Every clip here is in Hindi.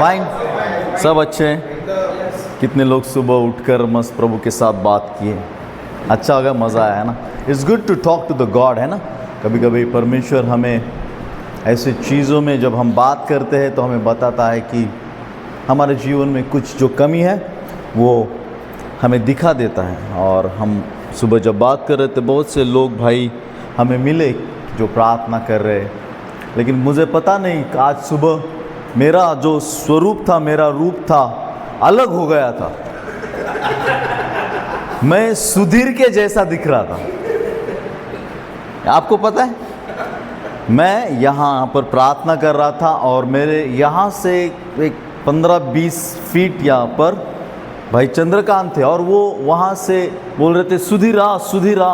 फाइन, सब अच्छे हैं। कितने लोग सुबह उठकर मस्त प्रभु के साथ बात किए, अच्छा हो गया, मज़ा आया ना। It's good to talk to the God, है ना। कभी कभी परमेश्वर हमें ऐसी चीज़ों में जब हम बात करते हैं तो हमें बताता है कि हमारे जीवन में कुछ जो कमी है वो हमें दिखा देता है। और हम सुबह जब बात कर रहे थे, बहुत से लोग भाई हमें मिले जो प्रार्थना कर रहे, लेकिन मुझे पता नहीं आज सुबह मेरा जो स्वरूप था, मेरा रूप था, अलग हो गया था। मैं सुधीर के जैसा दिख रहा था। आपको पता है, मैं यहाँ पर प्रार्थना कर रहा था और मेरे यहाँ से एक 15-20 फीट यहाँ पर भाई चंद्रकांत थे और वो वहाँ से बोल रहे थे सुधीरा सुधीरा।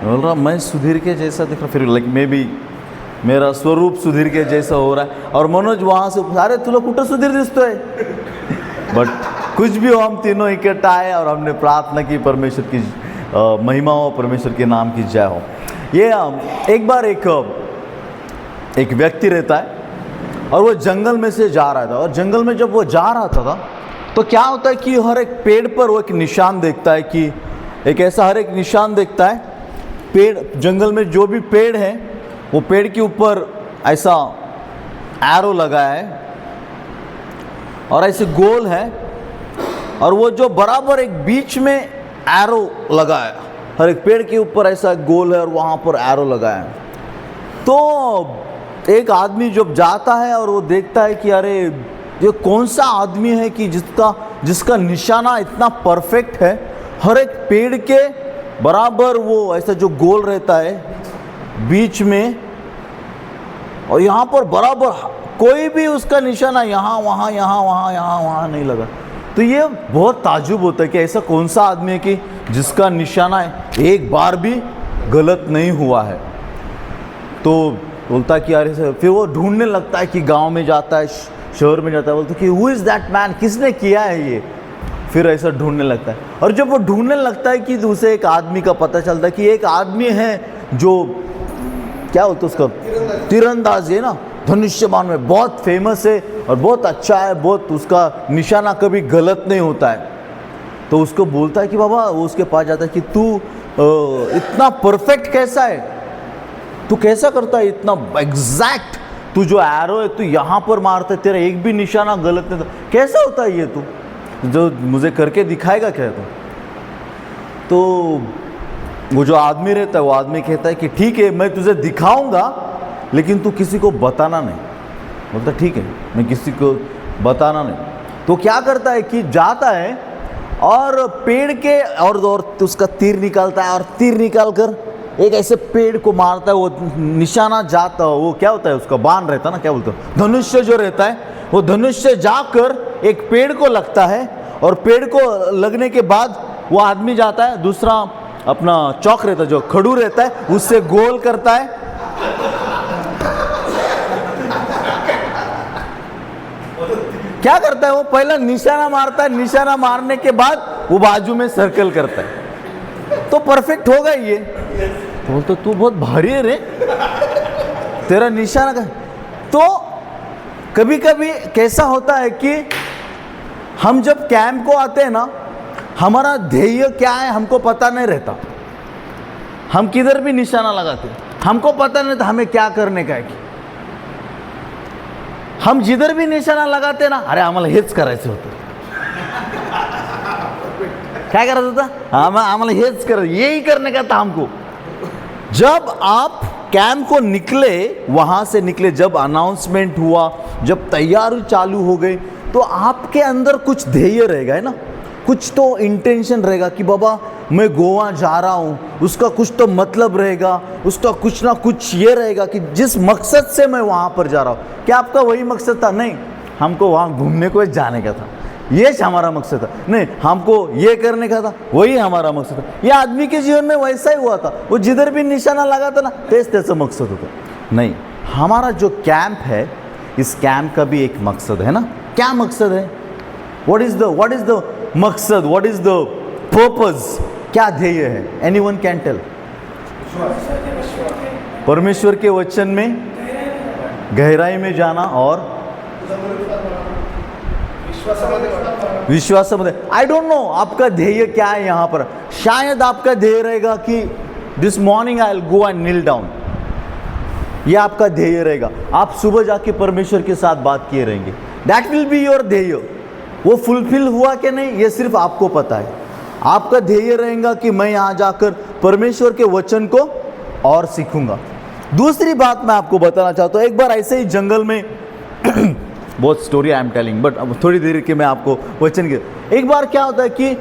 बोल रहा मैं सुधीर के जैसा दिख रहा, फिर लाइक मे बी मेरा स्वरूप सुधीर के जैसा हो रहा है। और मनोज वहाँ से, अरे तुला कुठं सुधीर दिसतोय। बट कुछ भी हो, हम तीनों इकट्ठा आए और हमने प्रार्थना की, परमेश्वर की महिमा हो, परमेश्वर के नाम की जय हो। ये एक बार एक व्यक्ति रहता है और वो जंगल में से जा रहा था, और जंगल में जब वो जा रहा था तो क्या होता है कि हर एक पेड़ पर वो एक निशान देखता है, कि एक ऐसा हर एक निशान देखता है। पेड़, जंगल में जो भी पेड़ है वो पेड़ के ऊपर ऐसा एरो लगा है और ऐसे गोल है, और वो जो बराबर एक बीच में एरो लगा है, हर एक पेड़ के ऊपर ऐसा गोल है और वहाँ पर एरो लगा है। तो एक आदमी जब जाता है और वो देखता है कि अरे ये कौन सा आदमी है कि जिसका निशाना इतना परफेक्ट है, हर एक पेड़ के बराबर वो ऐसा जो गोल रहता है बीच में, और यहाँ पर बराबर कोई भी उसका निशाना यहाँ वहाँ यहाँ वहाँ यहाँ वहाँ नहीं लगा। तो ये बहुत ताज्जुब होता है कि ऐसा कौन सा आदमी है कि जिसका निशाना एक बार भी गलत नहीं हुआ है। तो बोलता है कि यार, फिर वो ढूंढने लगता है कि गांव में जाता है, शहर में जाता है, बोलता है कि हु इज़ दैट मैन, किसने किया है ये। फिर ऐसा ढूंढने लगता है, और जब वो ढूंढने लगता है कि उसे एक आदमी का पता चलता है कि एक आदमी है जो क्या बोलते उसका तीरंदाज है ना, धनुष्यबाण में बहुत फेमस है और बहुत अच्छा है, बहुत उसका निशाना कभी गलत नहीं होता है। तो उसको बोलता है कि बाबा, वो उसके पास जाता है कि तू इतना परफेक्ट कैसा है, तू कैसा करता है इतना एग्जैक्ट, तू जो एरो है तू यहाँ पर मारता है, तेरा एक भी निशाना गलत नहीं था, कैसा होता है ये, तू जो मुझे करके दिखाएगा क्या तो वो जो आदमी रहता है, वो आदमी कहता है कि ठीक है, मैं तुझे दिखाऊंगा, लेकिन तू किसी को बताना नहीं। बोलता ठीक है, मैं किसी को बताना नहीं। तो क्या करता है कि जाता है और पेड़ के और उसका तीर निकालता है, और तीर निकाल कर एक ऐसे पेड़ को मारता है। वो निशाना जाता है, वो क्या होता है उसका बाण रहता है ना, क्या बोलते हैं, धनुष्य जो रहता है, वो धनुष्य जाकर एक पेड़ को लगता है, और पेड़ को लगने के बाद वो आदमी जाता है, दूसरा अपना चौक रहता है जो खड़ू रहता है, उससे गोल करता है। क्या करता है वो, पहला निशाना मारता है, निशाना मारने के बाद वो बाजू में सर्कल करता है, तो परफेक्ट होगा ये। तो बोलते तू बहुत भारी है रे, तेरा निशाना का। तो कभी कभी कैसा होता है कि हम जब कैंप को आते हैं ना, हमारा ध्येय क्या है हमको पता नहीं रहता, हम किधर भी निशाना लगाते, हमको पता नहीं था हमें क्या करने का है। कि हम जिधर भी निशाना लगाते ना, अरे आम्हाला हेच करायचं होतं, काय करायचं होतं, आम्हाला हेच करायचं, यही करने का था हमको। जब आप कैंप को निकले, वहाँ से निकले, जब अनाउंसमेंट हुआ, जब तैयारी चालू हो गई, तो आपके अंदर कुछ ध्येय रहेगा, है ना, कुछ तो इंटेंशन रहेगा कि बाबा मैं गोवा जा रहा हूँ, उसका कुछ तो मतलब रहेगा, उसका कुछ ना कुछ ये रहेगा कि जिस मकसद से मैं वहाँ पर जा रहा हूँ। क्या आपका वही मकसद था? नहीं, हमको वहाँ घूमने को जाने का था, ये हमारा मकसद था। नहीं, हमको ये करने का था, वही हमारा मकसद था। ये आदमी के जीवन में वैसा ही हुआ था, वो जिधर भी निशाना लगाता ना, तेज त्याचा मकसद होता। नहीं, हमारा जो कैंप है, इस कैंप का भी एक मकसद है ना। क्या मकसद है? व्हाट इज द मकसद, व्हाट इज द पर्पस, क्या ध्येय है? Anyone can tell? परमेश्वर के वचन में गहराई में जाना और विश्वासामध्ये आई डोंट नो आपका ध्येय क्या है यहाँ पर। शायद आपका ध्येय रहेगा कि this morning I will go and kneel down, यह आपका ध्येय रहेगा। आप सुबह जाके परमेश्वर के साथ बात किए रहेंगे, दैट विल बी योर ध्येय। वो फुलफिल हुआ कि नहीं ये सिर्फ आपको पता है। आपका ध्येय रहेगा कि मैं यहाँ जाकर परमेश्वर के वचन को और सीखूंगा। दूसरी बात मैं आपको बताना चाहता हूँ, एक बार ऐसे ही जंगल में बहुत story I am telling but अब थोड़ी देर के मैं आपको वचन के, एक बार क्या होता है कि